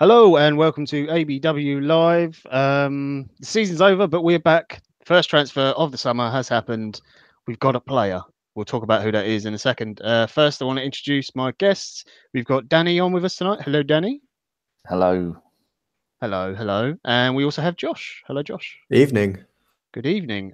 Hello and welcome to ABW Live. The season's over, but we're back. First transfer of the summer has happened. We've got a player. We'll talk about who that is in a second. First, I want to introduce my guests. We've got Danny on with us tonight. Hello, Danny. Hello. Hello, hello. And we also have Josh. Hello, Josh. Evening. Good evening.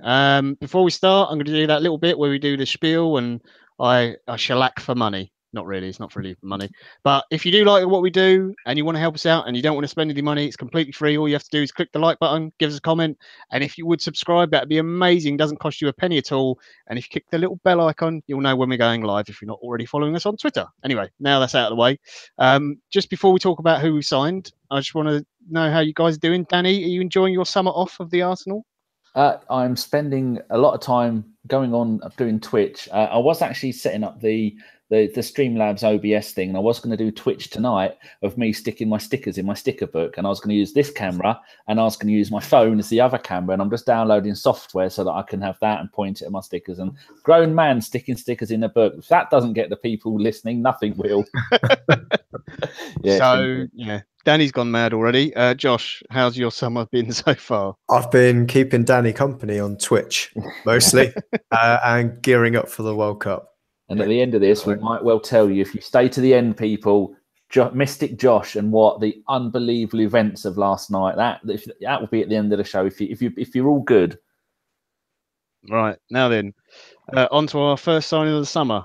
Before we start, I'm going to do that little bit where we do the spiel and I shellac for money. Not really, it's not really for money. But if you do like what we do and you want to help us out and you don't want to spend any money, it's completely free. All you have to do is click the like button, give us a comment. And if you would subscribe, that'd be amazing. Doesn't cost you a penny at all. And if you click the little bell icon, you'll know when we're going live if you're not already following us on Twitter. Anyway, now that's out of the way. Just before we talk about who we signed, I just want to know how you guys are doing. Danny, are you enjoying your summer off of the Arsenal? I'm spending a lot of time going on doing Twitch. I was actually setting up the Streamlabs OBS thing, and I was going to do Twitch tonight of me sticking my stickers in my sticker book, and I was going to use this camera, and I was going to use my phone as the other camera, and I'm just downloading software so that I can have that and point it at my stickers. And grown man sticking stickers in a book, if that doesn't get the people listening, nothing will. Yeah. Danny's gone mad already. Josh, how's your summer been so far? I've been keeping Danny company on Twitch mostly and gearing up for the World Cup. And at the end of this, we might well tell you, if you stay to the end, people, Mystic Josh and what the unbelievable events of last night, that will be at the end of the show if you're all good. Right, now then, on to our first signing of the summer.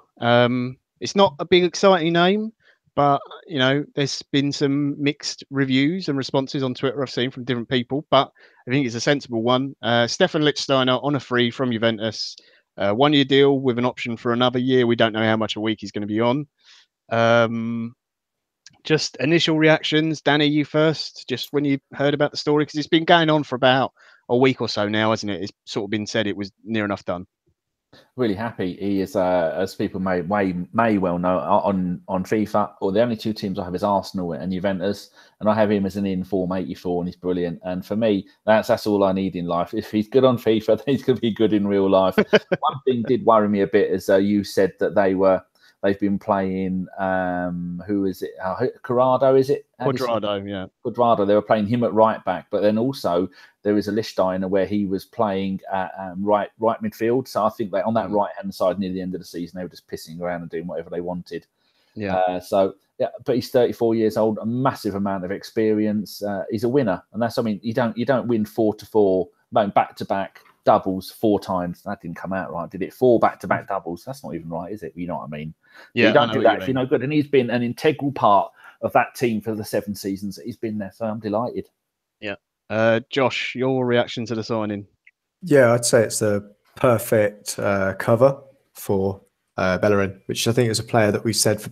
It's not a big exciting name, but you know, there's been some mixed reviews and responses on Twitter I've seen from different people, but I think it's a sensible one. Stephan Lichtsteiner on a free from Juventus, 1 year deal with an option for another year. We don't know how much a week he's going to be on. Just initial reactions, Danny, you first. Just when you heard about the story, because it's been going on for about a week or so now, hasn't it? It's sort of been said it was near enough done. Really happy. He is, as people may well know, on FIFA, or the only two teams I have is Arsenal and Juventus, and I have him as an in-form 84, and he's brilliant. And for me, that's all I need in life. If he's good on FIFA, then he's going to be good in real life. One thing did worry me a bit, as you said that they've been playing, who is it? Corrado, is it? Quadrado, yeah. Quadrado. They were playing him at right back, but then also there is a Lichtsteiner where he was playing at right midfield. So I think that on that right-hand side near the end of the season, they were just pissing around and doing whatever they wanted. Yeah. But he's 34 years old, a massive amount of experience. He's a winner, and that's, I mean, you don't win 4-4, back-to-back doubles 4 times. That didn't come out right, did it? 4 back-to-back doubles. That's not even right, is it? You know what I mean? Yeah. You don't do that if you're no good. And he's been an integral part of that team for the 7 seasons that he's been there. So I'm delighted. Yeah. Josh, your reaction to the signing? Yeah, I'd say it's the perfect cover for Bellerin, which I think is a player that we've said for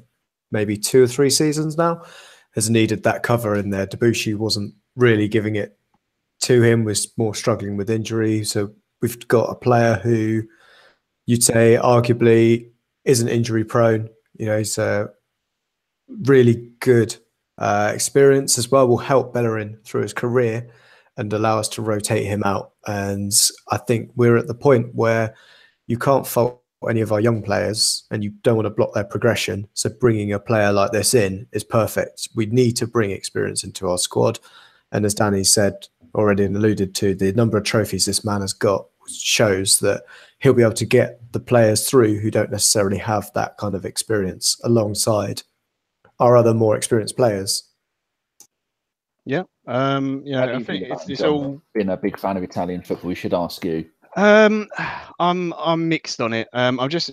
maybe 2 or 3 seasons now has needed that cover in there. Debussy wasn't really giving it to him, was more struggling with injury. So we've got a player who you'd say arguably isn't injury prone. You know, he's a really good experience as well, will help Bellerin through his career and allow us to rotate him out. And I think we're at the point where you can't fault any of our young players and you don't want to block their progression. So bringing a player like this in is perfect. We need to bring experience into our squad. And as Danny said already and alluded to, the number of trophies this man has got shows that he'll be able to get the players through who don't necessarily have that kind of experience alongside our other more experienced players. Yeah. I think it's all. Being a big fan of Italian football, we should ask you. I'm mixed on it. I'm just.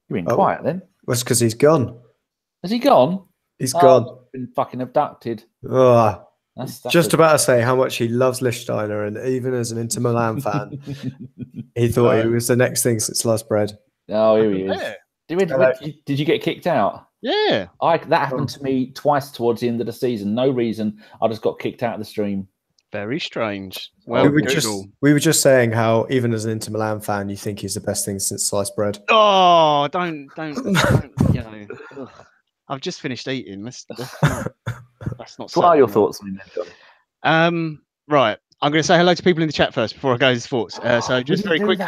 You're being quiet then. That's because he's gone. Has he gone? He's gone. Been fucking abducted. Oh, that's just about to say how much he loves Lichtsteiner, and even as an Inter Milan fan, he thought he was the next thing since sliced bread. Oh, here he is. Did you get kicked out? Yeah. That happened to me twice towards the end of the season. No reason. I just got kicked out of the stream. Very strange. Well, we were just saying how even as an Inter Milan fan, you think he's the best thing since sliced bread. Oh, don't you know. Ugh. I've just finished eating. That's not. What are your thoughts on that, John? Right. I'm going to say hello to people in the chat first before I go to thoughts. So just very quick.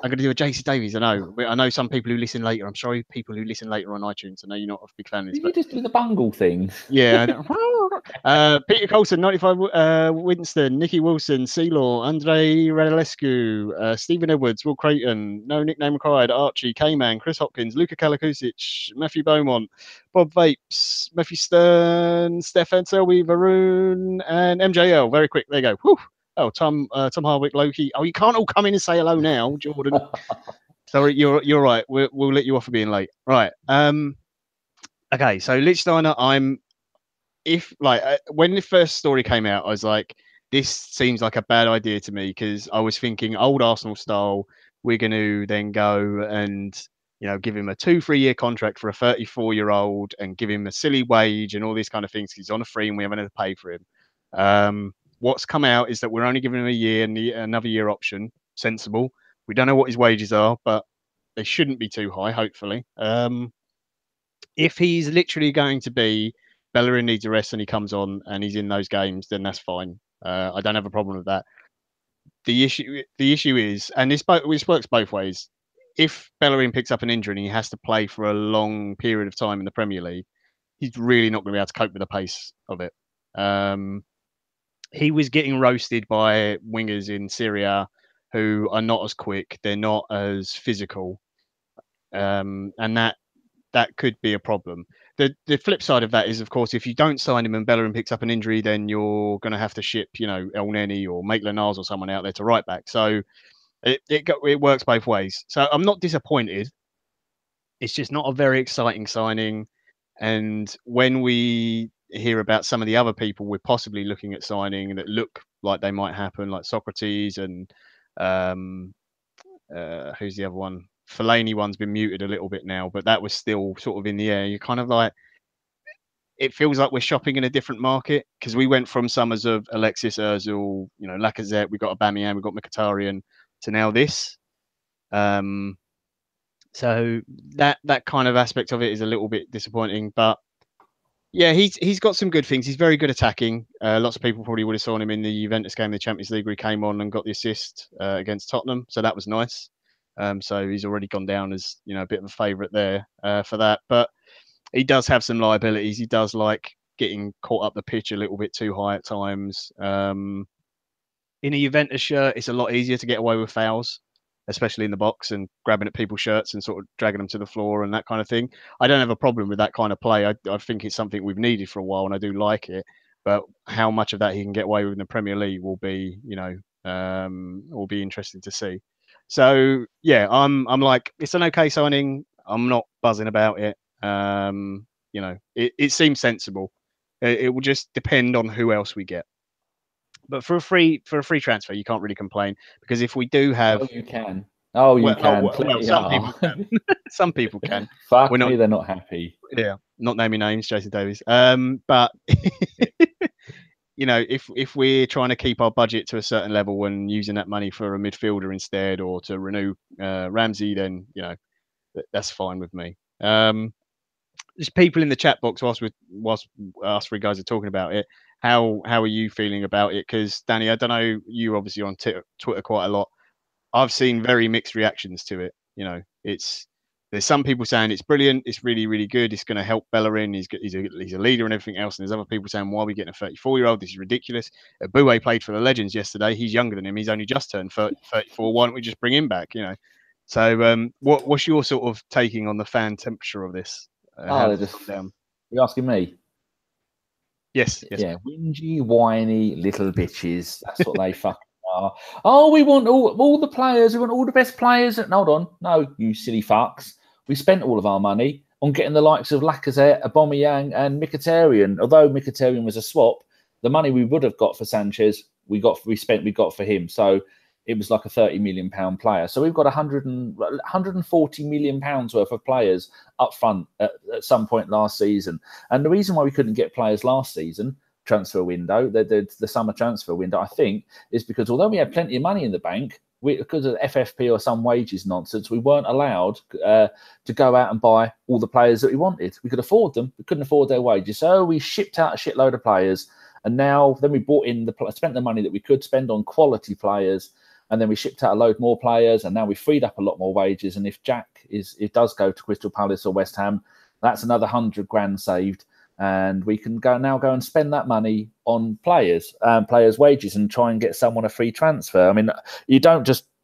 I'm going to do a JC Davies. I know some people who listen later. I'm sorry, people who listen later on iTunes. I know you're not a big fan of this. Did you just do the bungle thing? Yeah. Peter Colson, 95. Winston, Nicky Wilson, Sealaw, Andre Radulescu, Stephen Edwards, Will Creighton, No Nickname Required, Archie, K-Man, Chris Hopkins, Luca Kalakusic, Matthew Beaumont, Bob Vapes, Matthew Stern, Stefan Selby, Varun, and MJL. Very quick. There you go. Whew. Oh, Tom Harwick, Loki. Oh, you can't all come in and say hello now, Jordan. Sorry, you're right. We'll let you off for being late. Right. Okay. So Lichtsteiner, when the first story came out, I was like, this seems like a bad idea to me, because I was thinking old Arsenal style. We're going to then go and give him a 2-3 year contract for a 34-year-old and give him a silly wage and all these kind of things. He's on a free and we haven't had to pay for him. What's come out is that we're only giving him a year and another year option. Sensible. We don't know what his wages are, but they shouldn't be too high, hopefully. If he's literally going to be Bellerin needs a rest and he comes on and he's in those games, then that's fine. I don't have a problem with that. The issue is, and this works both ways. If Bellerin picks up an injury and he has to play for a long period of time in the Premier League, he's really not going to be able to cope with the pace of it. He was getting roasted by wingers in Serie A who are not as quick, they're not as physical, and that could be a problem. The flip side of that is, of course, if you don't sign him and Bellerin picks up an injury, then you're going to have to ship, El Neni or Maitland-Niles or someone out there to right back. So it works both ways. So I'm not disappointed. It's just not a very exciting signing. And when we hear about some of the other people we're possibly looking at signing that look like they might happen, like Socrates and who's the other one? Fellaini one's been muted a little bit now, but that was still sort of in the air. You're kind of like, it feels like we're shopping in a different market, because we went from summers of Alexis, Ozil, Lacazette, we got Aubameyang, we got Mkhitaryan, to now this. So that kind of aspect of it is a little bit disappointing, but yeah, he's got some good things. He's very good attacking. Lots of people probably would have saw him in the Juventus game, the Champions League, where he came on and got the assist against Tottenham. So that was nice. So he's already gone down as a bit of a favourite there for that. But he does have some liabilities. He does like getting caught up the pitch a little bit too high at times. In a Juventus shirt, it's a lot easier to get away with fouls, especially in the box, and grabbing at people's shirts and sort of dragging them to the floor and that kind of thing. I don't have a problem with that kind of play. I think it's something we've needed for a while, and I do like it. But how much of that he can get away with in the Premier League will be, will be interesting to see. So yeah, I'm like, it's an okay signing. I'm not buzzing about it. It seems sensible. It will just depend on who else we get. But for a free transfer, you can't really complain, because if we do have, you can. You can. Well, some people can. Some people can. Fuck me, they're not happy. Yeah, not naming names, Jason Davies. But if we're trying to keep our budget to a certain level and using that money for a midfielder instead, or to renew Ramsey, then that's fine with me. There's people in the chat box whilst us three guys are talking about it. How are you feeling about it? Because Danny, I don't know, you're obviously on Twitter quite a lot. I've seen very mixed reactions to it. There's some people saying it's brilliant, it's really, really good, it's going to help Bellerin, he's a leader and everything else. And there's other people saying, why are we getting a 34-year-old? This is ridiculous. Boué played for the Legends yesterday. He's younger than him. He's only just turned 34. Why don't we just bring him back? So what's your sort of taking on the fan temperature of this? You're asking me? Yes. Yeah, whingy, whiny little bitches. That's what they fucking are. Oh, we want all the players. We want all the best players. Hold on. No, you silly fucks. We spent all of our money on getting the likes of Lacazette, Aubameyang and Mkhitaryan. Although Mkhitaryan was a swap, the money we would have got for Sanchez, we got for him. So it was like a £30 million player. So we've got 140 million pounds worth of players up front at some point last season. And the reason why we couldn't get players last season, transfer window, the summer transfer window, I think, is because although we had plenty of money in the bank, because of FFP or some wages nonsense, we weren't allowed to go out and buy all the players that we wanted. We could afford them. We couldn't afford their wages. So we shipped out a shitload of players. And now then we bought in spent the money that we could spend on quality players. and then we shipped out a load more players, and now we freed up a lot more wages. And if Jack it does go to Crystal Palace or West Ham, that's another 100 grand saved, and we can go and spend that money on players' wages, and try and get someone a free transfer. I mean,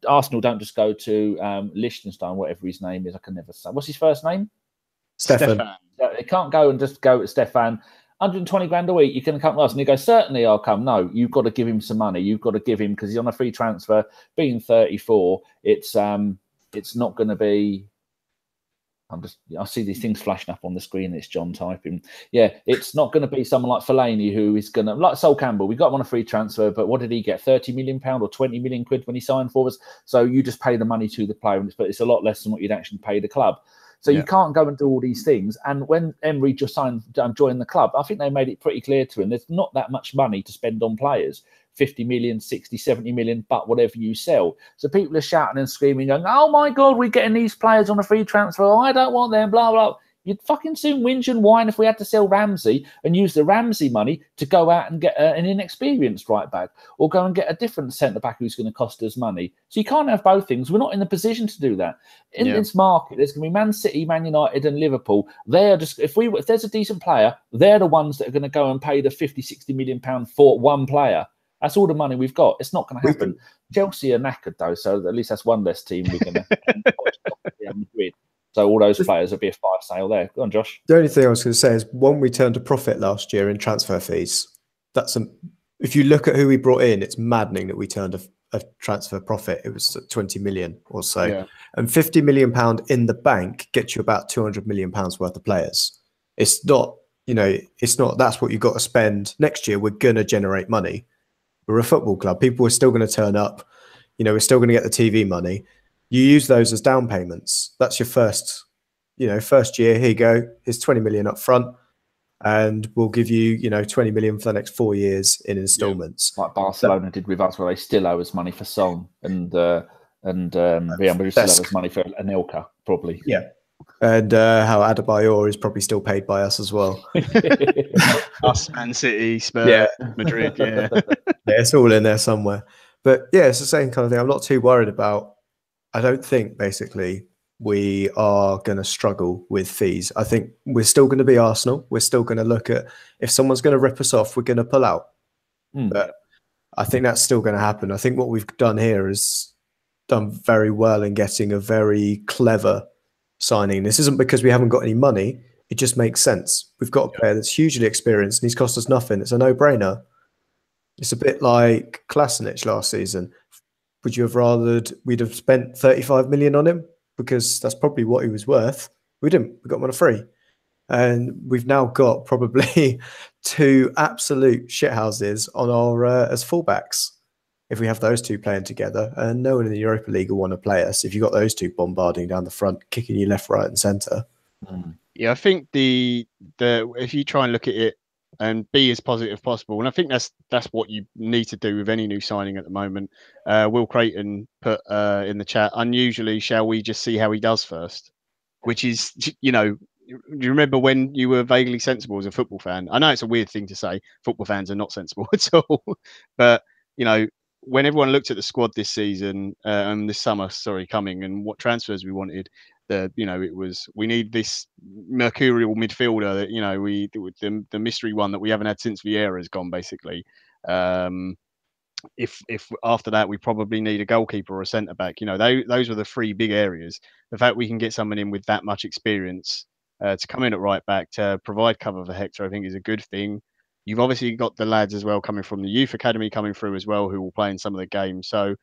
Arsenal don't just go to Liechtenstein, whatever his name is. I can never say. What's his first name? Stephan. They can't go and just go to Stephan. 120 grand a week, you can come to us. And he goes, certainly I'll come. No, you've got to give him some money. You've got to give him, because he's on a free transfer. Being 34, it's not going to be. I see these things flashing up on the screen. It's John typing. Yeah, it's not going to be someone like Fellaini who is going to, like Sol Campbell. We got him on a free transfer, but what did he get? £30 million or 20 million quid when he signed for us. So you just pay the money to the player, but it's a lot less than what you'd actually pay the club. So you can't go and do all these things. And when Emery just joined the club, I think they made it pretty clear to him there's not that much money to spend on players. 50 million, 60, 70 million, but whatever you sell. So people are shouting and screaming, going, oh my God, we're getting these players on a free transfer. Oh, I don't want them, blah, blah. You'd fucking soon whinge and whine if we had to sell Ramsey and use the Ramsey money to go out and get an inexperienced right back, or go and get a different centre back who's going to cost us money. So you can't have both things. We're not in the position to do that. In this market, there's going to be Man City, Man United, and Liverpool. They're just if there's a decent player, they're the ones that are going to go and pay the 50, 60 million pound for one player. That's all the money we've got. It's not going to happen. Chelsea are knackered though, so at least that's one less team we're going to. So all those players will be a fire sale there. Go on, Josh. The only thing I was going to say is when we turned a profit last year in transfer fees, if you look at who we brought in, it's maddening that we turned a transfer profit. It was 20 million or so. Yeah. And £50 million in the bank gets you about £200 million worth of players. It's not, that's what you've got to spend. Next year, we're going to generate money. We're a football club. People are still going to turn up. We're still going to get the TV money. You use those as down payments. That's your first year. Here you go. Here's 20 million up front, and we'll give you, 20 million for the next 4 years in installments. Like Barcelona did with us, where they still owe us money for Son, and Real Madrid still owe us money for Anelka, probably. Yeah. And how Adebayor is probably still paid by us as well. Us, Man City, Spurs, Madrid, yeah. It's all in there somewhere. But yeah, it's the same kind of thing. I'm not too worried about. I don't think basically we are going to struggle with fees. I think we're still going to be Arsenal. We're still going to look at if someone's going to rip us off, we're going to pull out. But I think that's still going to happen. I think what we've done here is done very well in getting a very clever signing. This isn't because we haven't got any money. It just makes sense. We've got a player that's hugely experienced and he's cost us nothing. It's a no-brainer. It's a bit like Kolasinac last season. Would you have rathered we'd have spent 35 million on him? Because that's probably what he was worth. We didn't. We got him on a free. And we've now got probably 2 absolute shithouses on our as fullbacks. If we have those 2 playing together, and no one in the Europa League will want to play us if you've got those 2 bombarding down the front, kicking you left, right and centre. Yeah, I think the if you try and look at it and be as positive as possible, and I think that's what you need to do with any new signing at the moment. Will Creighton put in the chat, unusually, shall we just see how he does first? Which is, do you remember when you were vaguely sensible as a football fan? I know it's a weird thing to say. Football fans are not sensible at all. But, when everyone looked at the squad this season, this summer, coming, and what transfers we wanted, it was, we need this mercurial midfielder that, the mystery one that we haven't had since Vieira's gone, basically. If after that, we probably need a goalkeeper or a centre back. Those were the 3 big areas. The fact we can get someone in with that much experience to come in at right back to provide cover for Hector, I think is a good thing. You've obviously got the lads as well coming from the youth academy coming through as well, who will play in some of the games. So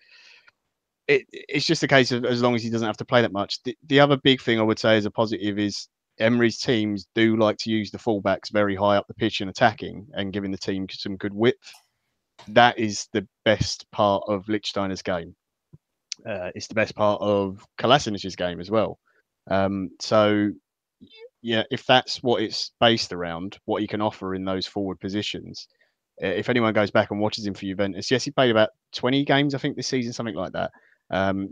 it's just a case of, as long as he doesn't have to play that much. The other big thing I would say as a positive is Emery's teams do like to use the fullbacks very high up the pitch and attacking and giving the team some good width. That is the best part of Lichtsteiner's game. It's the best part of Kolasinic's game as well. So, yeah, if that's what it's based around, what he can offer in those forward positions. If anyone goes back and watches him for Juventus, yes, he played about 20 games, I think, this season, something like that.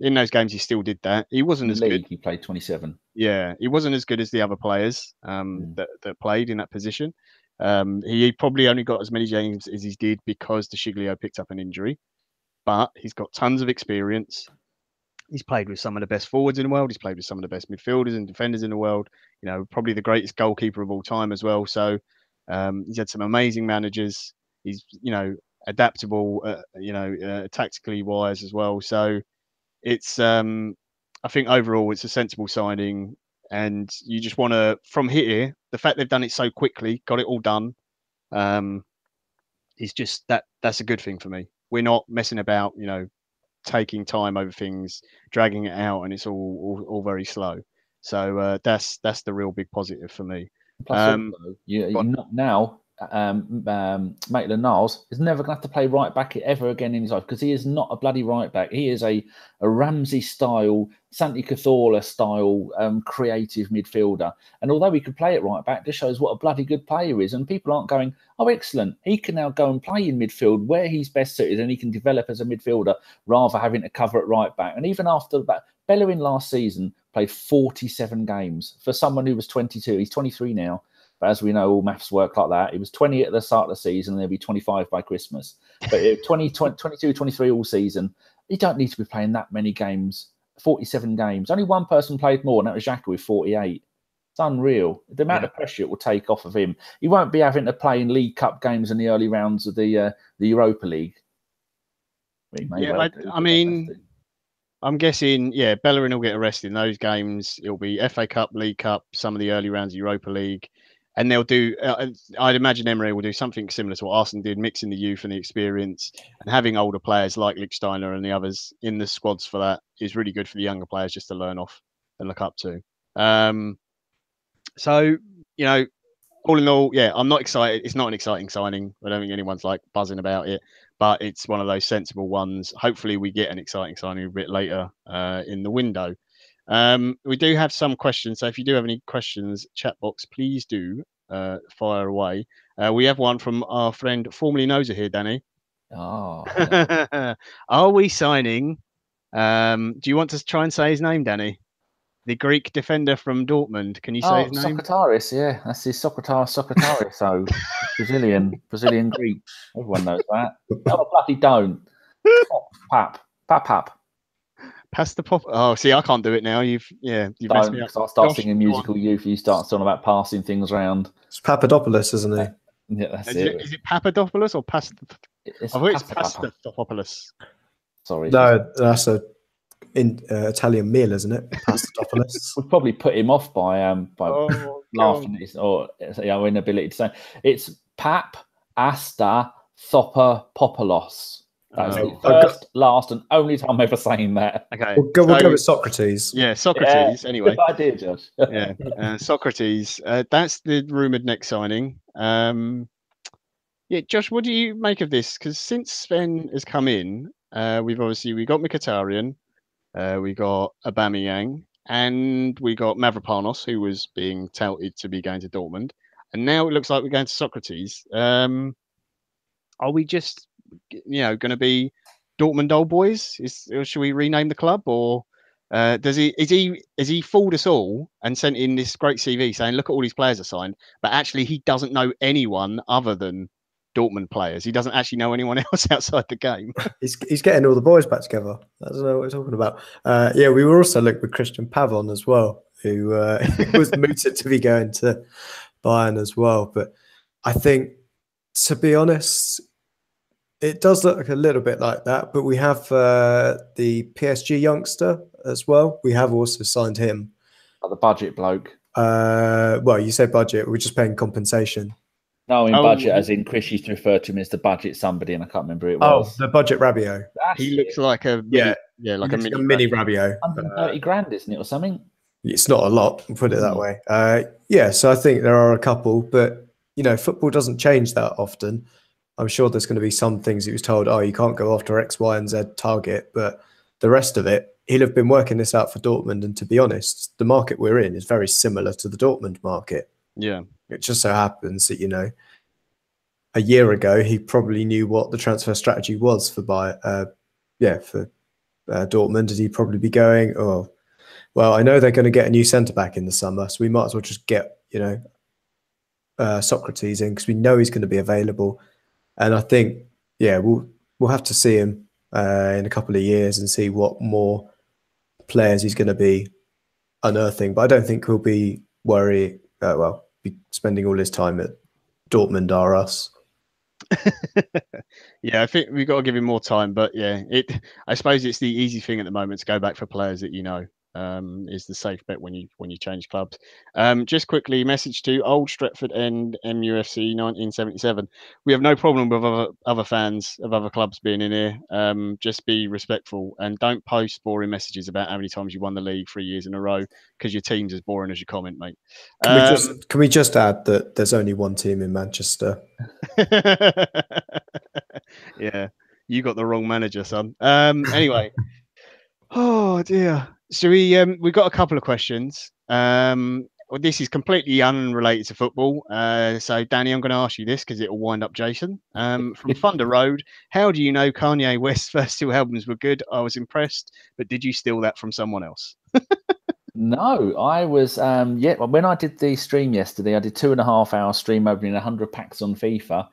In those games, he still did that. He wasn't as good. He played 27. Yeah, he wasn't as good as the other players that played in that position. He probably only got as many games as he did because De Sciglio picked up an injury. but he's got tons of experience. He's played with some of the best forwards in the world. He's played with some of the best midfielders and defenders in the world. You know, probably the greatest goalkeeper of all time as well. So he's had some amazing managers. He's, you know, adaptable, tactically wise as well. So it's, I think overall it's a sensible signing. And you just want to, from here, the fact they've done it so quickly, got it all done, is just that's a good thing for me. We're not messing about, you know, taking time over things, dragging it out, and it's all very slow. So that's the real big positive for me. Plus, also, you're not now. Maitland-Niles is never going to have to play right back ever again in his life, because he is not a bloody right back. He is a Ramsey style, Santi Cazorla style creative midfielder. And although he could play at right back, this shows what a bloody good player he is. And people aren't going, oh, excellent, he can now go and play in midfield where he's best suited, and he can develop as a midfielder rather having to cover at right back. And even after that, Bellerin last season played 47 games. For someone who was 22, he's 23 now. But as we know, all maths work like that. It was 20 at the start of the season, and there'll be 25 by Christmas. But 22, 23 all season, you don't need to be playing that many games, 47 games. Only one person played more, and that was Xhaka with 48. It's unreal. The amount of pressure it will take off of him. He won't be having to play in League Cup games in the early rounds of the Europa League. I mean, I'm guessing, Bellerin will get arrested in those games. It'll be FA Cup, League Cup, some of the early rounds of Europa League. And they'll do, I'd imagine Emery will do something similar to what Arsenal did, mixing the youth and the experience, and having older players like Lichtsteiner and the others in the squads for that is really good for the younger players just to learn off and look up to. So, you know, all in all, I'm not excited. It's not an exciting signing. I don't think anyone's like buzzing about it, but it's one of those sensible ones. Hopefully we get an exciting signing a bit later in the window. We do have some questions, so if you do have any questions, chat box, please do fire away. We have one from our friend formerly Noser here, Danny. Oh, are we signing? Do you want to try and say his name, Danny? The Greek defender from Dortmund. Can you say his name? Sokrataris, yeah, that's his Sokrataris. So Brazilian Greek. Everyone knows that. No, bloody don't. Pap. Pass the pop. Oh, see, I can't do it now. You've messed me up. Start singing musical youth. You start talking about passing things around. It's Papadopoulos, isn't he? Yeah, that's it. Is it Papadopoulos or Pasta? It's Pastatopoulos. Sorry. No, that's a Italian meal, isn't it? Pastatopoulos. We'd probably put him off by laughing at his or inability to say. It's Pap Asta Thopopoulos. That's the first, last, and only time I'm ever saying that. Okay, we'll go with Socrates. Yeah, Socrates. Anyway, good idea, Josh. Socrates. That's the rumored next signing. Josh, what do you make of this? Because since Sven has come in, we got Mkhitaryan, we got Aubameyang, and we got Mavropanos, who was being touted to be going to Dortmund, and now it looks like we're going to Socrates. Are we just going to be Dortmund old boys? Or should we rename the club, or has he fooled us all and sent in this great CV saying, look at all these players are signed, but actually he doesn't know anyone other than Dortmund players. He doesn't actually know anyone else outside the game. He's getting all the boys back together. I don't know what we're talking about. We were also linked with Christian Pavon as well, who was mooted to be going to Bayern as well. But I think, to be honest, it does look a little bit like that, but we have the PSG youngster as well. We have also signed him. The budget bloke. Well, you say budget. We're just paying compensation. No, in budget, as in Chris used to refer to him as the budget somebody, and I can't remember who it was. Oh, the budget Rabiot. He looks like a like a mini Rabiot. 130 grand, isn't it, or something? It's not a lot. We'll put it that way. So I think there are a couple, but football doesn't change that often. I'm sure there's going to be some things he was told, you can't go after X, Y, and Z target. But the rest of it, he'll have been working this out for Dortmund. And to be honest, the market we're in is very similar to the Dortmund market. Yeah. It just so happens that, a year ago, he probably knew what the transfer strategy was for Dortmund. And he'd probably be going, I know they're going to get a new centre-back in the summer, so we might as well just get, Socrates in because we know he's going to be available. And I think, we'll have to see him in a couple of years and see what more players he's going to be unearthing. But I don't think he'll be be spending all his time at Dortmund or us. Yeah, I think we've got to give him more time. But yeah, I suppose it's the easy thing at the moment to go back for players that you know. Is the safe bet when you change clubs. Just quickly, message to Old Stretford and MUFC 1977. We have no problem with other fans of other clubs being in here. Just be respectful and don't post boring messages about how many times you won the league 3 years in a row because your team's as boring as your comment, mate. Can we just add that there's only one team in Manchester? Yeah, you got the wrong manager, son. Anyway. Oh dear. So we got a couple of questions. Well, this is completely unrelated to football. So Danny, I'm going to ask you this because it will wind up Jason. From Thunder Road, how do you know Kanye West's first 2 albums were good? I was impressed, but did you steal that from someone else? No, I was when I did the stream yesterday, I did 2.5 hour stream opening 100 packs on FIFA.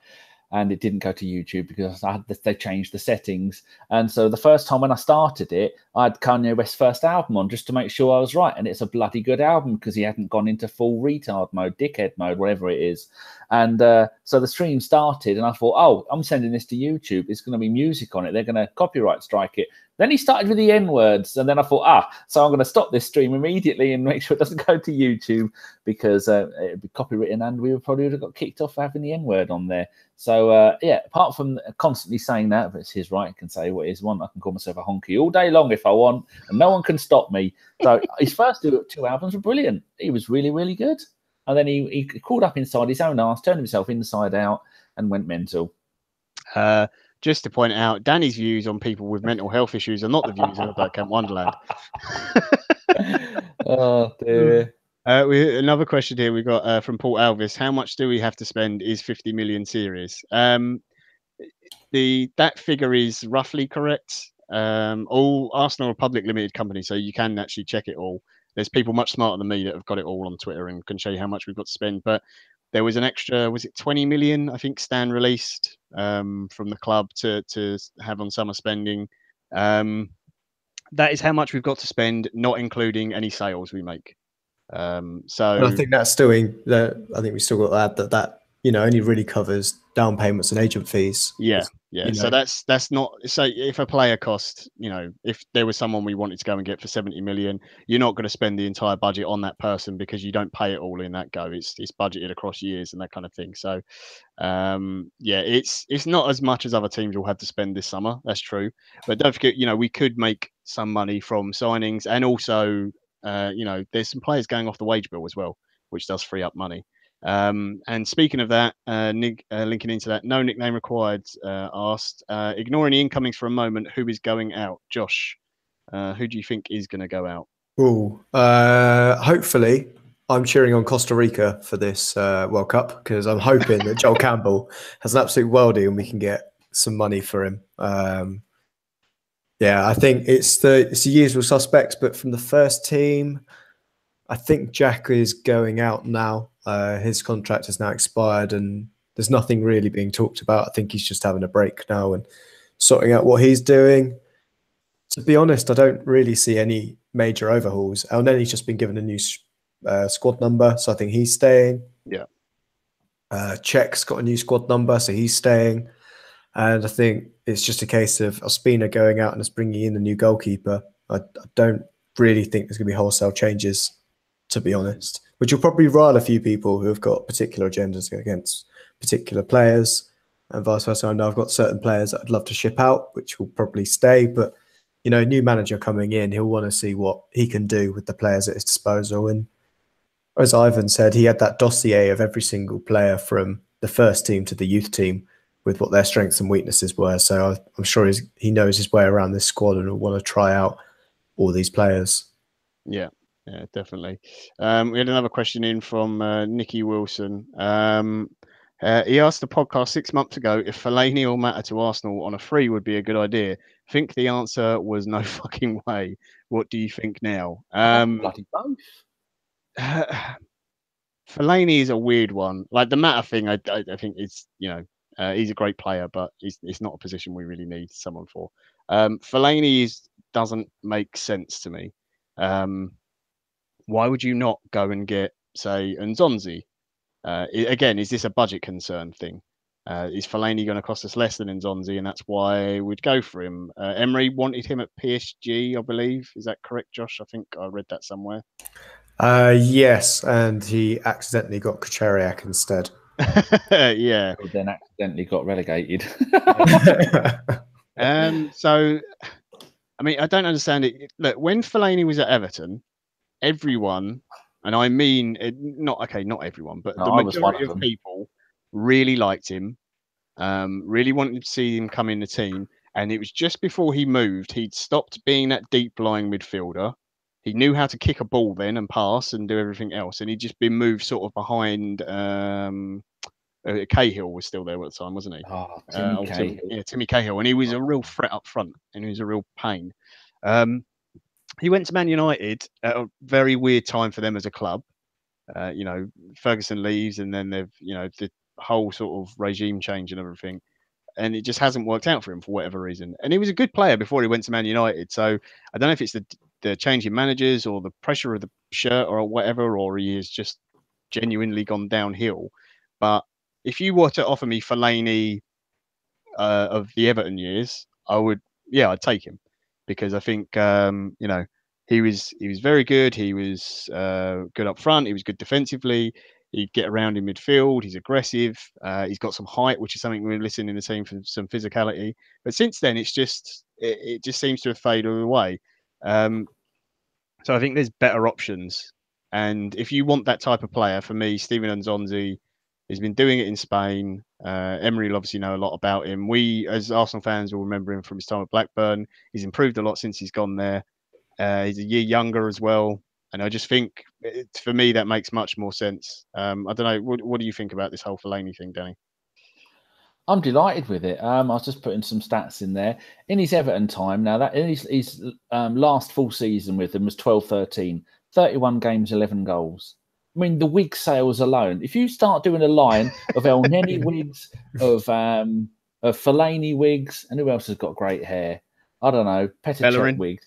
And it didn't go to YouTube because they changed the settings. And so the first time when I started it, I had Kanye West's first album on just to make sure I was right. And it's a bloody good album because he hadn't gone into full retard mode, dickhead mode, whatever it is. And so the stream started and I thought, oh, I'm sending this to YouTube. It's going to be music on it. They're going to copyright strike it. Then he started with the N-words. And then I thought, so I'm going to stop this stream immediately and make sure it doesn't go to YouTube because it would be copywritten and we would probably have got kicked off for having the N-word on there. So, apart from constantly saying that, but it's his right, I can say what he wants. I can call myself a honky all day long if I want, and no one can stop me. So his first 2 albums were brilliant. He was really, really good. And then he crawled up inside his own arse, turned himself inside out, and went mental. Just to point out, Danny's views on people with mental health issues are not the views of Camp Wonderland. Oh, dear. Another question here we got from Paul Alvis. How much do we have to spend? Is 50 million serious? That figure is roughly correct. All Arsenal are a public limited company, so you can actually check it all. There's people much smarter than me that have got it all on Twitter and can show you how much we've got to spend. But there was an extra, was it 20 million? I think Stan released from the club to have on summer spending. That is how much we've got to spend, not including any sales we make. So and I think that's still I think we still got to add that only really covers down payments and agent fees. Yeah. So that's not, so if a player cost, if there was someone we wanted to go and get for 70 million, you're not going to spend the entire budget on that person because you don't pay it all in that go. It's budgeted across years and that kind of thing. So it's not as much as other teams will have to spend this summer. That's true. But don't forget, we could make some money from signings, and also there's some players going off the wage bill as well, which does free up money. And speaking of that, Nick, linking into that, no nickname required, asked, ignoring the incomings for a moment, who is going out? Josh, who do you think is going to go out? Hopefully I'm cheering on Costa Rica for this World Cup because I'm hoping that Joel Campbell has an absolute worldie and we can get some money for him. I think it's the usual suspects, but from the first team, I think Jack is going out now. His contract has now expired and there's nothing really being talked about. I think he's just having a break now and sorting out what he's doing. To be honest, I don't really see any major overhauls. Elneny's just been given a new squad number, so I think he's staying. Yeah. Czech's got a new squad number, so he's staying. And I think it's just a case of Ospina going out and just bringing in a new goalkeeper. I don't really think there's going to be wholesale changes, to be honest, which will probably rile a few people who have got particular agendas against particular players and vice versa. I know I've got certain players that I'd love to ship out, which will probably stay, but new manager coming in, he'll want to see what he can do with the players at his disposal. And as Ivan said, he had that dossier of every single player from the first team to the youth team with what their strengths and weaknesses were. So I'm sure he knows his way around this squad and will want to try out all these players. Yeah, definitely. We had another question in from Nicky Wilson. He asked the podcast 6 months ago if Fellaini or Mata to Arsenal on a free would be a good idea. I think the answer was no fucking way. What do you think now? Bloody both. Fellaini is a weird one. Like the Mata thing, I think it's He's a great player, but it's not a position we really need someone for. Fellaini doesn't make sense to me. Why would you not go and get, say, Nzonzi? Again, is this a budget concern thing? Is Fellaini going to cost us less than Nzonzi, and that's why we'd go for him? Emery wanted him at PSG, I believe. Is that correct, Josh? I think I read that somewhere. Yes, and he accidentally got Kucheriak instead. Yeah. Who then accidentally got relegated. So, I mean, I don't understand it. Look, when Fellaini was at Everton, everyone, and I mean, not everyone, but the majority of people really liked him, really wanted to see him come in the team. And it was just before he moved, he'd stopped being that deep lying midfielder. He knew how to kick a ball then and pass and do everything else. And he'd just been moved sort of behind. Cahill was still there at the time, wasn't he? Oh, Timmy Cahill. Timmy Cahill. And he was a real threat up front, and he was a real pain. He went to Man United at a very weird time for them as a club. Ferguson leaves, and then they've, the whole sort of regime change and everything. And it just hasn't worked out for him for whatever reason. And he was a good player before he went to Man United. So I don't know if it's the change in managers or the pressure of the shirt or whatever, or he has just genuinely gone downhill. But if you were to offer me Fellaini of the Everton years, I'd take him, because I think he was very good. He was good up front. He was good defensively. He'd get around in midfield. He's aggressive. He's got some height, which is something we're missing in the team, for some physicality. But since then, it just seems to have faded away. So I think there's better options. And if you want that type of player, for me, Steven Nzonzi has been doing it in Spain. Emery will obviously know a lot about him. We, as Arsenal fans, will remember him from his time at Blackburn. He's improved a lot since he's gone there. He's a year younger as well. And I just think, for me, that makes much more sense. I don't know. What do you think about this whole Fellaini thing, Danny? I'm delighted with it. I was just putting some stats in there. In his Everton time, now that in his last full season with them was 12-13, 31 games, 11 goals. I mean, the wig sales alone. If you start doing a line of El Neni wigs, of Fellaini wigs, and who else has got great hair? I don't know, Petr Cech wigs.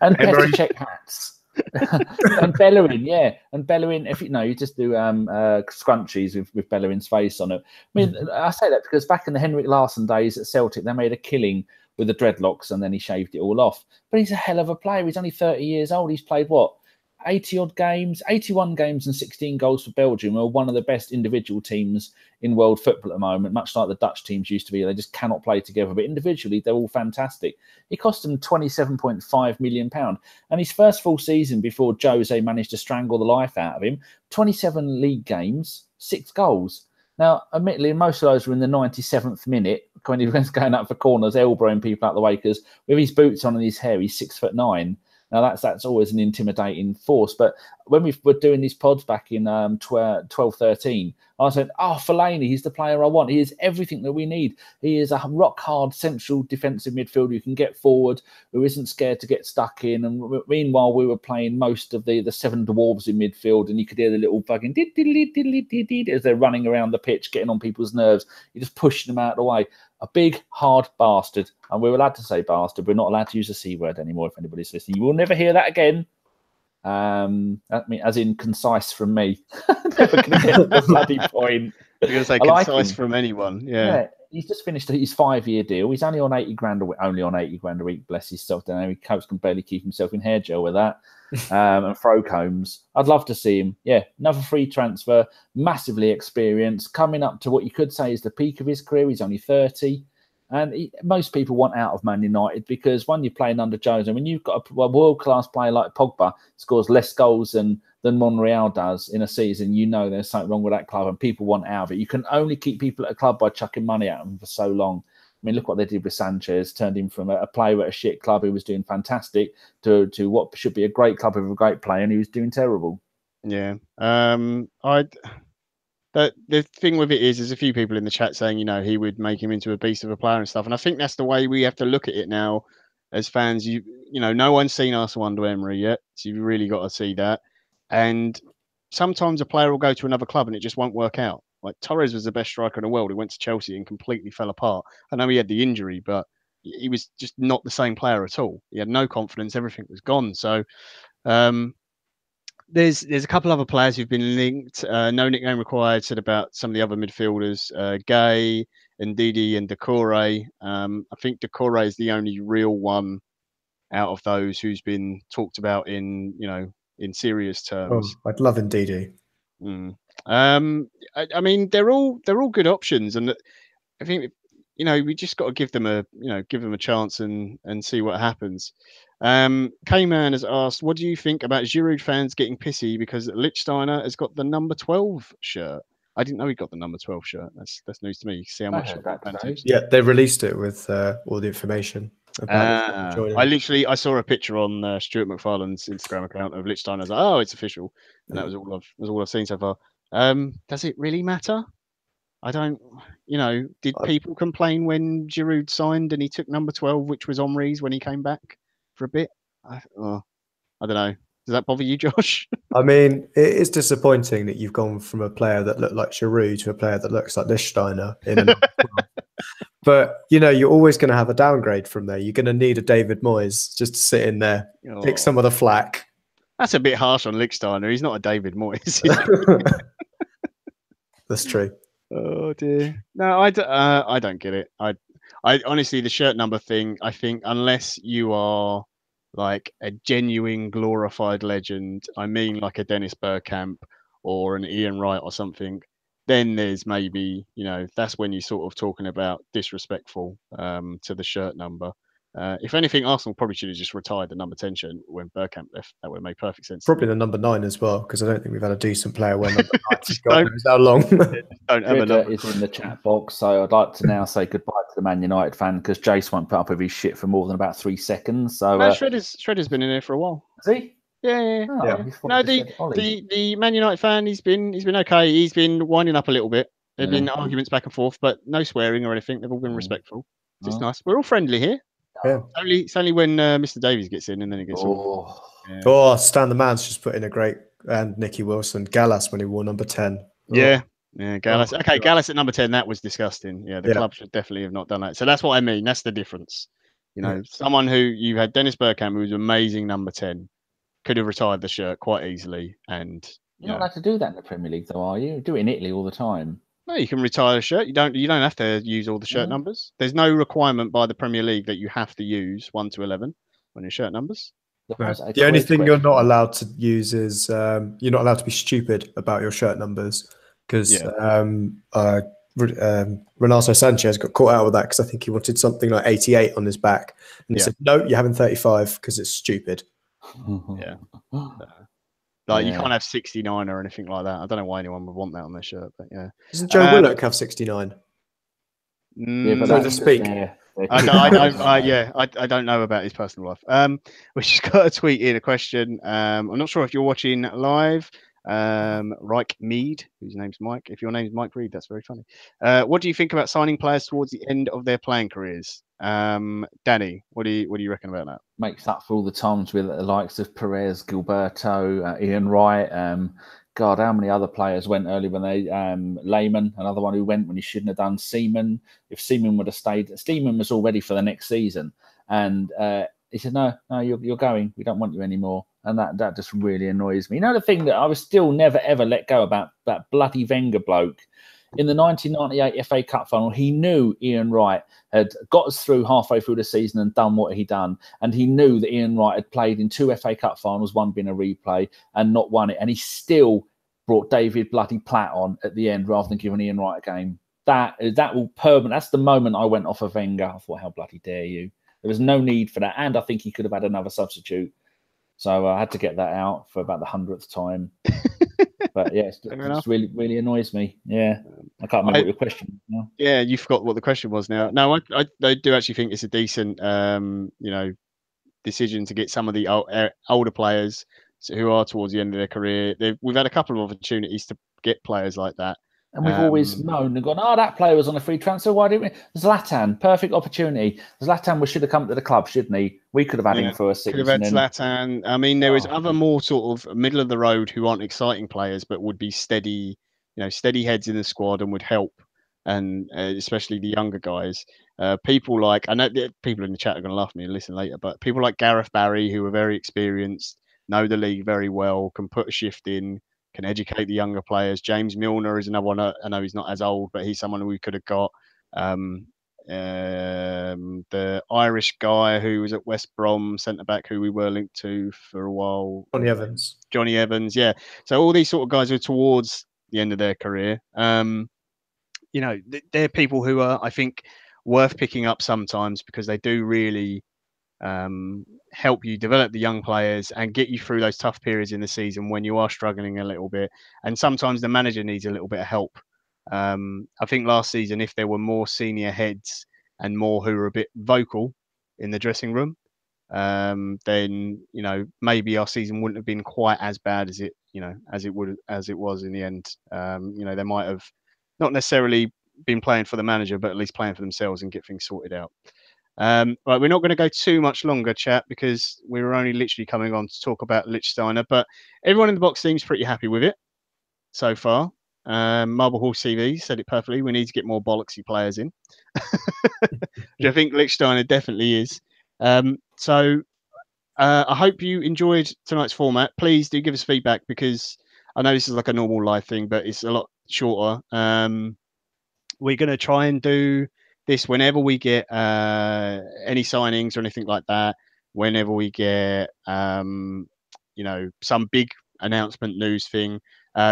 And Petr Cech hats. And Bellerin, yeah. And Bellerin, if you just do scrunchies with Bellerin's face on it. I mean, I say that because back in the Henrik Larsson days at Celtic, they made a killing with the dreadlocks, and then he shaved it all off. But he's a hell of a player. He's only 30 years old. He's played, 80-odd games, 81 games and 16 goals for Belgium. Are one of the best individual teams in world football at the moment, much like the Dutch teams used to be. They just cannot play together. But individually, they're all fantastic. It cost them £27.5 million. And his first full season before Jose managed to strangle the life out of him, 27 league games, 6 goals. Now, admittedly, most of those were in the 97th minute when he was going up for corners, elbowing people out the way, because with his boots on and his hair, he's 6'9". Now, that's always an intimidating force. But when we were doing these pods back in 12-13, I said, Fellaini, he's the player I want. He is everything that we need. He is a rock-hard central defensive midfielder who can get forward, who isn't scared to get stuck in. And meanwhile, we were playing most of the seven dwarves in midfield, and you could hear the little fucking as they're running around the pitch, getting on people's nerves. You're just pushing them out of the way. A big, hard bastard. And we're allowed to say bastard. We're not allowed to use the C word anymore if anybody's listening. You will never hear that again. As in concise from me. Never going to get the bloody point. You're going to say concise from anyone. Yeah. He's just finished his 5-year deal. He's only on 80 grand a week. Only on 80 grand a week. Bless his self. Coach can barely keep himself in hair gel with that. And throw combs. I'd love to see him. Yeah, another free transfer. Massively experienced. Coming up to what you could say is the peak of his career. He's only 30. And most people want out of Man United because when you're playing under Jose, when you've got a world-class player like Pogba scores less goals than Monreal does in a season, you know there's something wrong with that club and people want out of it. You can only keep people at a club by chucking money at them for so long. I mean, look what they did with Sanchez, turned him from a player at a shit club who was doing fantastic to what should be a great club with a great player, and he was doing terrible. Yeah. The thing with it is, there's a few people in the chat saying, he would make him into a beast of a player and stuff. And I think that's the way we have to look at it now as fans. No one's seen Arsenal under Emery yet. So you've really got to see that. And sometimes a player will go to another club and it just won't work out. Like Torres was the best striker in the world. He went to Chelsea and completely fell apart. I know he had the injury, but he was just not the same player at all. He had no confidence. Everything was gone. So there's a couple other players who've been linked. No nickname required. Said about some of the other midfielders, Gay, Ndidi, and Decore. I think Decore is the only real one out of those who's been talked about in serious terms. Oh, I'd love Ndidi. I mean, they're all good options, and I think we just got to give them a chance and see what happens. K-Man has asked, what do you think about Giroud fans getting pissy because Lichtsteiner has got the number 12 shirt? I didn't know he got the number 12 shirt. That's news to me. You can see how much yeah, they released it with all the information about I saw a picture on Stuart McFarlane's Instagram account of Lichtsteiner. I was like, oh, it's official, and that was all I've seen so far. Does it really matter? I don't, did people complain when Giroud signed and he took number 12, which was Omri's when he came back for a bit? I don't know. Does that bother you, Josh? I mean, it is disappointing that you've gone from a player that looked like Giroud to a player that looks like Lichtsteiner in a number 12. But, you're always going to have a downgrade from there. You're going to need a David Moyes just to sit in there, pick some of the flack. That's a bit harsh on Lichtsteiner. He's not a David Moyes. That's true. Oh dear. No, I don't get it. I honestly, the shirt number thing, I think unless you are like a genuine glorified legend, I mean like a Dennis Bergkamp or an Ian Wright or something, then there's maybe, that's when you're sort of talking about disrespectful to the shirt number. If anything, Arsenal probably should have just retired the number 10 shirt when Bergkamp left. That would have made perfect sense. Probably the number 9 as well, because I don't think we've had a decent player when number 9 God knows how long. Is in the chat box, so I'd like to now say goodbye to the Man United fan because Jace won't put up with his shit for more than about 3 seconds. So no, Shredder's been in there for a while. Has he? Yeah. Oh, no, the Man United fan, he's been okay. He's been winding up a little bit. There've been arguments back and forth, but no swearing or anything. They've all been respectful. It's nice. We're all friendly here. Yeah. It's only when Mr. Davies gets in and then he gets Stan the Man's just put in a great, and Nicky Wilson, Gallas when he wore number 10. Yeah, Gallas. Gallas at number 10, that was disgusting. Yeah, the club should definitely have not done that. So that's what I mean. That's the difference. Someone who you had Dennis Bergkamp, who was amazing number 10, could have retired the shirt quite easily. And you're not allowed to do that in the Premier League, though, are you? You do it in Italy all the time. No, you can retire a shirt. You don't have to use all the shirt numbers. There's no requirement by the Premier League that you have to use 1 to 11 on your shirt numbers. The only thing you're not allowed to use is you're not allowed to be stupid about your shirt numbers, because Renato Sanchez got caught out with that because I think he wanted something like 88 on his back, and he said, "No, you're having 35 because it's stupid." Yeah. You can't have 69 or anything like that. I don't know why anyone would want that on their shirt, but yeah. Doesn't Joe Willock have 69? But so to speak. I don't know about his personal life. We just got a tweet in, a question. I'm not sure if you're watching live. Reich Mead, whose name's Mike. If your name's Mike Reed, that's very funny. What do you think about signing players towards the end of their playing careers? Danny, what do you reckon about that? Makes up for all the times with the likes of Perez, Gilberto, Ian Wright. God, how many other players went early when they Lehmann, another one who went when he shouldn't have done. Seaman, if Seaman would have stayed, Seaman was all ready for the next season, and he said, "No, you're going. We don't want you anymore." And that just really annoys me. The thing that I was still never ever let go about that bloody Wenger bloke. In the 1998 FA Cup final, he knew Ian Wright had got us through halfway through the season and done what he'd done. And he knew that Ian Wright had played in 2 FA Cup finals, one being a replay, and not won it. And he still brought David bloody Platt on at the end rather than giving Ian Wright a game. That will permanent. That's the moment I went off of Wenger. I thought, how bloody dare you? There was no need for that. And I think he could have had another substitute. So I had to get that out for about the 100th time. But yeah, it just really, really annoys me. Yeah, I can't remember what your question was now. Yeah, you forgot what the question was now. No, I do actually think it's a decent, decision to get some of the older players who are towards the end of their career. We've had a couple of opportunities to get players like that. And we've always moaned and gone, that player was on a free transfer. Why didn't we? Zlatan, perfect opportunity. Zlatan should have come to the club, shouldn't he? We could have had him for a season. Could have had Zlatan. I mean, there was other more sort of middle of the road who aren't exciting players, but would be steady, steady heads in the squad and would help, and especially the younger guys. People like, I know that people in the chat are going to laugh at me and listen later, but people like Gareth Barry, who are very experienced, know the league very well, can put a shift in, can educate the younger players. James Milner is another one. I know he's not as old, but he's someone we could have got. The Irish guy who was at West Brom, centre back, who we were linked to for a while. Johnny Evans, yeah. So all these sort of guys are towards the end of their career. They're people who are, I think, worth picking up sometimes, because they do really help you develop the young players and get you through those tough periods in the season when you are struggling a little bit. And sometimes the manager needs a little bit of help. I think last season, if there were more senior heads and more who were a bit vocal in the dressing room, then maybe our season wouldn't have been quite as bad as it was in the end. They might have not necessarily been playing for the manager, but at least playing for themselves and get things sorted out. Right, we're not going to go too much longer, chat, because we were only literally coming on to talk about Lichtsteiner, but everyone in the box seems pretty happy with it so far. Marble Horse TV said it perfectly. We need to get more bollocksy players in, which I think Lichtsteiner definitely is. So I hope you enjoyed tonight's format. Please do give us feedback, because I know this is like a normal live thing, but it's a lot shorter. We're going to try and do this whenever we get any signings or anything like that. Whenever we get, some big announcement news thing.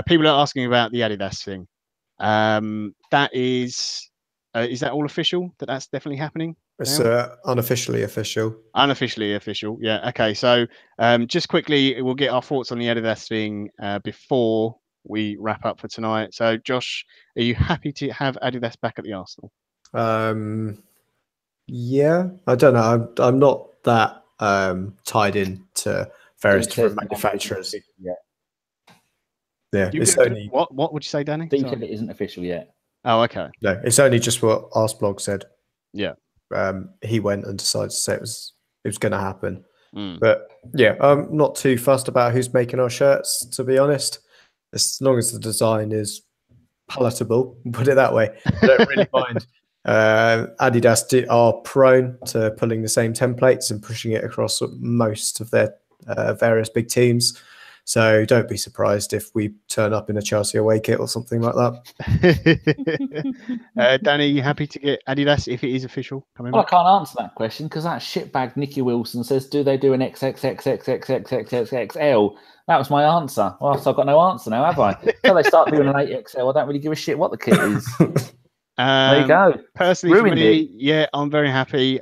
People are asking about the Adidas thing. That is that all official? That's definitely happening? It's unofficially official. Unofficially official, yeah. Okay, so just quickly, we'll get our thoughts on the Adidas thing before we wrap up for tonight. So, Josh, are you happy to have Adidas back at the Arsenal? Yeah, I don't know. I'm not that tied in to various different manufacturers. Yeah, it's only what would you say, Danny? Steve said it isn't official yet. Oh, okay. No, it's only just what Arsblog said. Yeah. He went and decided to say it was going to happen. But yeah, I'm not too fussed about who's making our shirts, to be honest. As long as the design is palatable, put it that way, I don't really mind. Adidas are prone to pulling the same templates and pushing it across most of their various big teams. So don't be surprised if we turn up in a Chelsea away kit or something like that. Danny, you happy to get Adidas if it is official? Well, I can't answer that question because that shitbag Nicky Wilson says, do they do an XXXXXXXXXL? That was my answer. Well, so I've got no answer now, have I? Until they start doing an 8XL, I don't really give a shit what the kit is. There you go. Personally, for me, yeah, I'm very happy.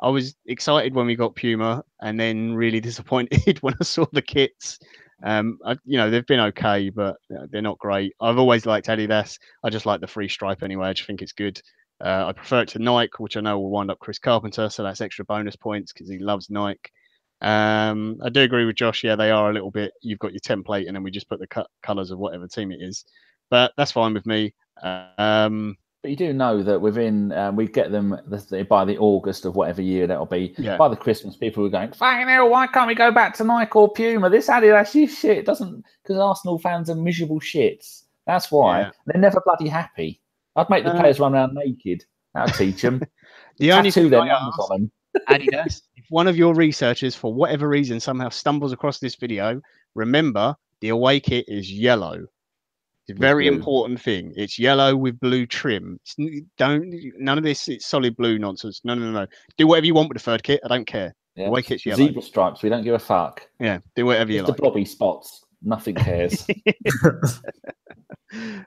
I was excited when we got Puma, and then really disappointed when I saw the kits. They've been okay, but they're not great. I've always liked Adidas. I just like the free stripe anyway. I just think it's good. I prefer it to Nike, which I know will wind up Chris Carpenter, so that's extra bonus points because he loves Nike. I do agree with Josh. Yeah, they are a little bit. You've got your template, and then we just put the colours of whatever team it is. But that's fine with me. But you do know that within, we get them by the August of whatever year that'll be. Yeah. By the Christmas, people were going, fucking hell, why can't we go back to Nike or Puma? This Adidas is shit. It doesn't, because Arsenal fans are miserable shits. That's why. Yeah. They're never bloody happy. I'd make the players run around naked. That'll teach them. The only thing their numbers on them. Adidas, if one of your researchers, for whatever reason, somehow stumbles across this video, remember, the away kit is yellow. It's a very important thing. It's yellow with blue trim. None of this. It's solid blue nonsense. No. Do whatever you want with the third kit. I don't care. Yeah. Away kit's yellow. Zebra stripes. We don't give a fuck. Yeah. Do whatever you like. The blobby spots. Nothing cares.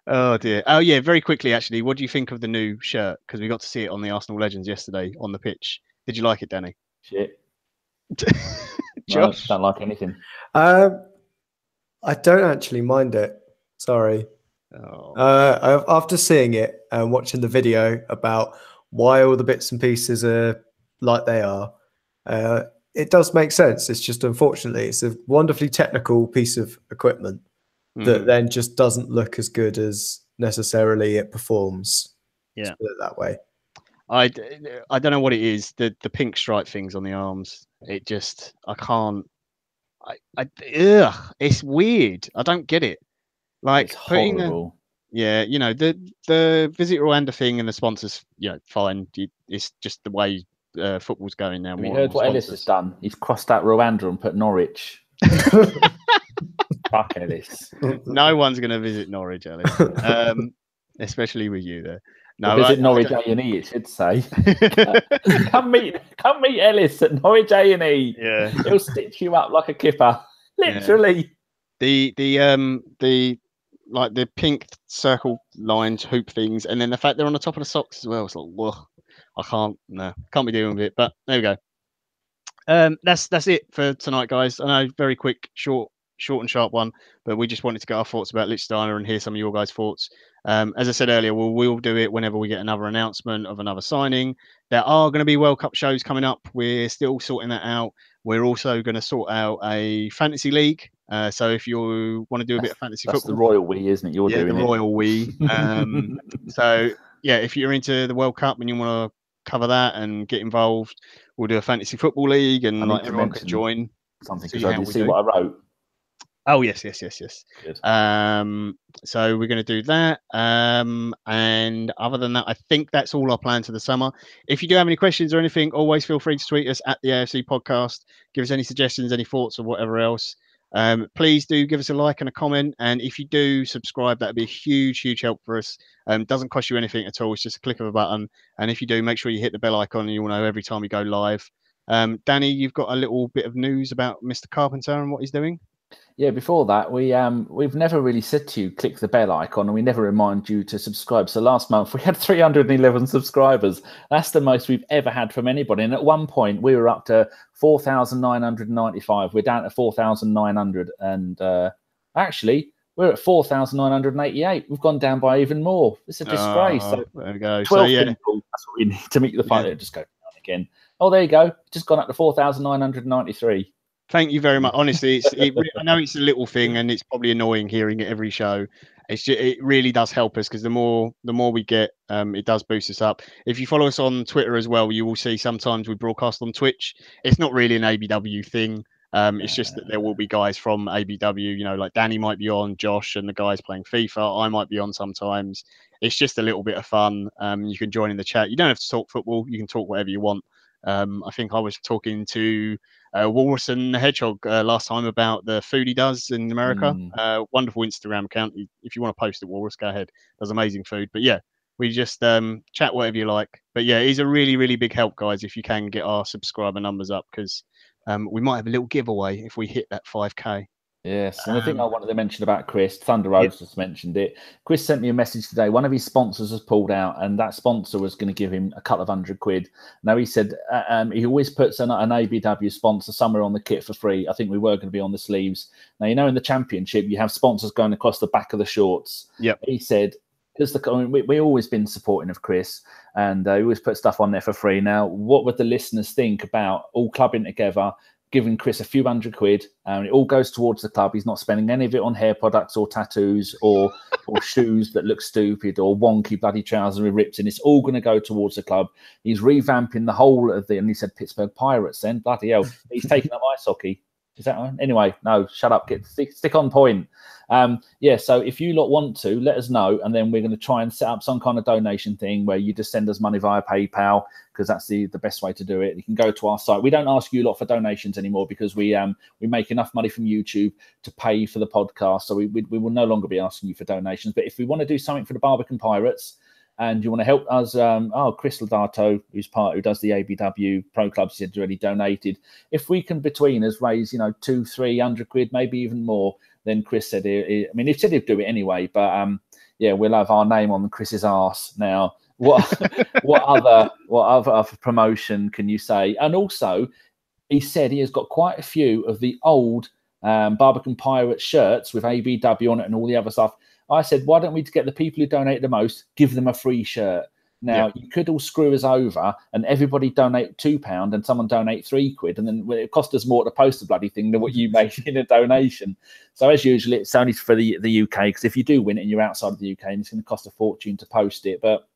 Oh dear. Oh yeah. Very quickly, actually, what do you think of the new shirt? Because we got to see it on the Arsenal Legends yesterday on the pitch. Did you like it, Danny? Shit. Josh, no, don't like anything. I don't actually mind it. Sorry. Oh. After seeing it and watching the video about why all the bits and pieces are like they are, it does make sense. It's just, unfortunately, it's a wonderfully technical piece of equipment that then just doesn't look as good as necessarily it performs. Yeah, put it that way. I don't know what it is. The pink stripe things on the arms. It just, I can't. It's weird. I don't get it. Like It's putting horrible. the Visit Rwanda thing and the sponsors, fine. It's just the way football's going now. Have you More and heard more what Ellis has sponsors. done? He's crossed out Rwanda and put Norwich. Fuck Ellis. No one's going to visit Norwich, Ellis. Especially with you there. No, Visit Norwich A&E, it should say. come meet Ellis at Norwich A&E. Yeah, He'll stitch you up like a kipper, literally. The like the pink circle lines, hoop things, and then the fact they're on the top of the socks as well. It's like, whoa, I can't be dealing with it. But there we go. That's it for tonight, guys. I know, very quick, short and sharp one, but we just wanted to get our thoughts about Lichtsteiner and hear some of your guys' thoughts. As I said earlier, we'll do it whenever we get another announcement of another signing. There are going to be World Cup shows coming up. We're still sorting that out. We're also going to sort out a fantasy league. So if you want to do a bit of fantasy That's football, the royal we, isn't it? You're doing the royal we. So yeah, if you're into the World Cup and you want to cover that and get involved, we'll do a fantasy football league, and like everyone can join. Something, because I did see what I wrote. Oh yes. Good. So we're going to do that. And other than that, I think that's all our plans for the summer. If you do have any questions or anything, always feel free to tweet us at the AFC Podcast. Give us any suggestions, any thoughts, or whatever else. Please do give us a like and a comment. And if you do subscribe, that'd be a huge help for us. Doesn't cost you anything at all. It's just a click of a button. And if you do, make sure you hit the bell icon, and you'll know every time we go live. Danny, you've got a little bit of news about Mr. Carpenter and what he's doing. Yeah, before that, we've never really said to you click the bell icon, and we never remind you to subscribe. So last month we had 311 subscribers. That's the most we've ever had from anybody. And at one point we were up to 4,995. We're down to 4,900, and actually we're at 4,988. We've gone down by even more. It's a disgrace. So there we go. 12 people. That's what we need to meet the fight. Yeah. Just go down again. Oh, there you go. Just gone up to 4,993. Thank you very much. Honestly, I know it's a little thing, and it's probably annoying hearing it every show. It really does help us, because the more we get, it does boost us up. If you follow us on Twitter as well, you will see sometimes we broadcast on Twitch. It's not really an ABW thing. It's just that there will be guys from ABW, like Danny might be on, Josh and the guys playing FIFA. I might be on sometimes. It's just a little bit of fun. You can join in the chat. You don't have to talk football. You can talk whatever you want. I think I was talking to Walrus and the Hedgehog last time about the food he does in America. Wonderful Instagram account. If you want to post it, Walrus, go ahead. Does amazing food. But yeah, we just chat whatever you like. But yeah, he's a really big help, guys, if you can get our subscriber numbers up, because we might have a little giveaway if we hit that 5K. Yes, and the thing I wanted to mention about Chris, Thunder Rose just mentioned it. Chris sent me a message today. One of his sponsors has pulled out, and that sponsor was going to give him a couple of £100. Now he said he always puts an ABW sponsor somewhere on the kit for free. I think we were going to be on the sleeves. Now, in the Championship, you have sponsors going across the back of the shorts. Yep. He said, because we've always been supporting of Chris, and he always put stuff on there for free. Now, what would the listeners think about all clubbing together, giving Chris a few £100, and it all goes towards the club? He's not spending any of it on hair products or tattoos or shoes that look stupid or wonky bloody trousers with rips in. It's all going to go towards the club. He's revamping the whole of and he said Pittsburgh Pirates then. Bloody hell. He's taking up ice hockey. Is that one? Anyway, no, shut up. Stick on point. So if you lot want to, let us know, and then we're going to try and set up some kind of donation thing where you just send us money via PayPal, because that's the best way to do it. You can go to our site. We don't ask you a lot for donations anymore, because we make enough money from YouTube to pay for the podcast, so we will no longer be asking you for donations. But if we want to do something for the Barbican Pirates, and you want to help us, Chris Lodato, who does the ABW Pro Clubs, said already donated. If we can between us raise, £200-300, maybe even more, then Chris said, he said he'd do it anyway. But we'll have our name on Chris's arse now. What other promotion can you say? And also, he said he has got quite a few of the old Barbican Pirates shirts with ABW on it and all the other stuff. I said, why don't we get the people who donate the most, give them a free shirt? Now, you could all screw us over and everybody donate £2 and someone donate £3, and then it cost us more to post the bloody thing than what you made in a donation. So as usual, it's only for the UK, because if you do win it and you're outside of the UK, and it's going to cost a fortune to post it. But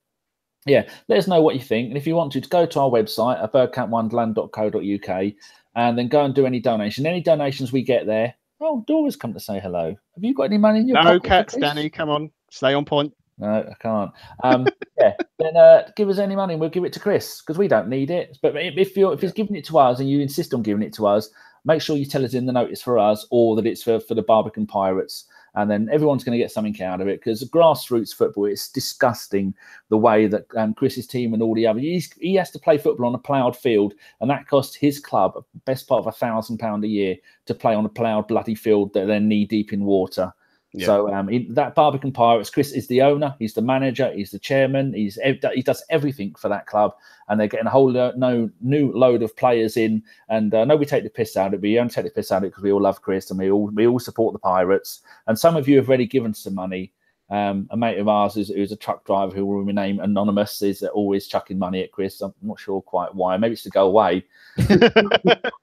yeah, let us know what you think. And if you want to go to our website at birdcamwonderland.co.uk and then go and do any donation. Any donations we get there, Oh, Dora's come to say hello. Have you got any money in your No pocket? cats, Danny. Come on, stay on point. No, I can't. Yeah, then give us any money and we'll give it to Chris because we don't need it. But if he's giving it to us and you insist on giving it to us, make sure you tell us in the notice for us or that it's for the Barbican Pirates. And then everyone's going to get something out of it because grassroots football, it's disgusting the way that Chris's team and all the other, he has to play football on a ploughed field and that costs his club best part of £1,000 a year to play on a ploughed bloody field that they're knee deep in water. Yeah. So that Barbican Pirates, Chris is the owner, he's the manager, he's the chairman, he does everything for that club, and they're getting a whole new load of players in. And no, we take the piss out of it, but we only take the piss out of it because we all love Chris and we all support the Pirates. And some of you have already given some money. A mate of ours who's a truck driver who will remain anonymous is always chucking money at Chris. I'm not sure quite why. Maybe it's to go away. But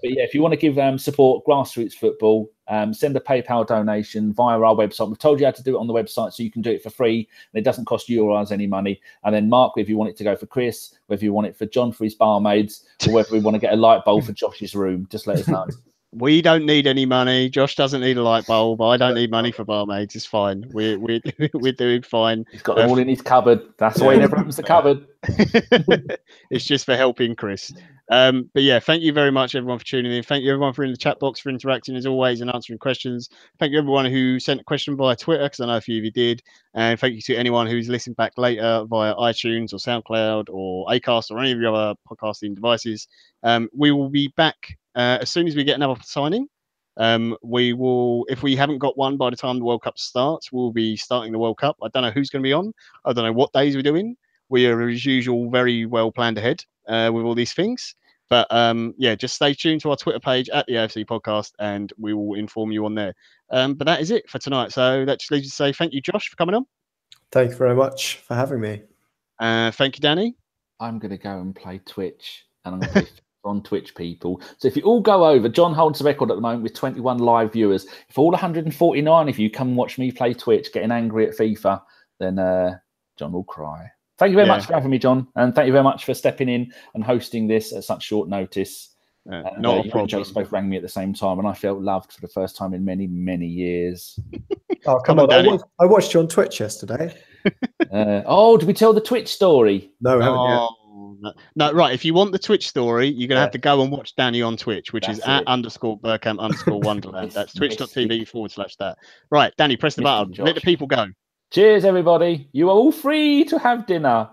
yeah, if you want to give support grassroots football, send a PayPal donation via our website. We've told you how to do it on the website, so you can do it for free and it doesn't cost you or us any money. And then mark whether you want it to go for Chris, whether you want it for John for his barmaids, or whether we want to get a light bulb for Josh's room. Just let us know. We don't need any money. Josh doesn't need a light bulb. I don't need money for barmaids. It's fine. We're doing fine. He's got them all in his cupboard. That's why he never opens the cupboard. It's just for helping Chris. But yeah, thank you very much, everyone, for tuning in. Thank you, everyone, for in the chat box, for interacting as always and answering questions. Thank you, everyone who sent a question via Twitter, because I know a few of you did. And thank you to anyone who's listened back later via iTunes or SoundCloud or Acast or any of your other podcasting devices. We will be back as soon as we get another signing. We will, if we haven't got one by the time the World Cup starts, we'll be starting the World Cup. I don't know who's going to be on. I don't know what days we're doing. We are, as usual, very well planned ahead with all these things. But yeah, just stay tuned to our Twitter page at the AFC Podcast, and we will inform you on there. But that is it for tonight. So that just leaves you to say thank you, Josh, for coming on. Thank you very much for having me. Thank you, Danny. I'm going to go and play Twitch, and I'm going to play on Twitch, people. So if you all go over, John holds the record at the moment with 21 live viewers. If all 149 of you come and watch me play Twitch, getting angry at FIFA, then John will cry. Thank you very much for having me, John, and thank you very much for stepping in and hosting this at such short notice. Not a problem. You and Jace both rang me at the same time, and I felt loved for the first time in many, many years. Oh, come on. I watched you on Twitch yesterday. Did we tell the Twitch story? No, we haven't yet. No, right. If you want the Twitch story, you're going to have to go and watch Danny on Twitch, which is @_Bergkamp_Wonderland. That's twitch.tv/that. Right, Danny, press the button. Let the people go. Cheers, everybody. You are all free to have dinner.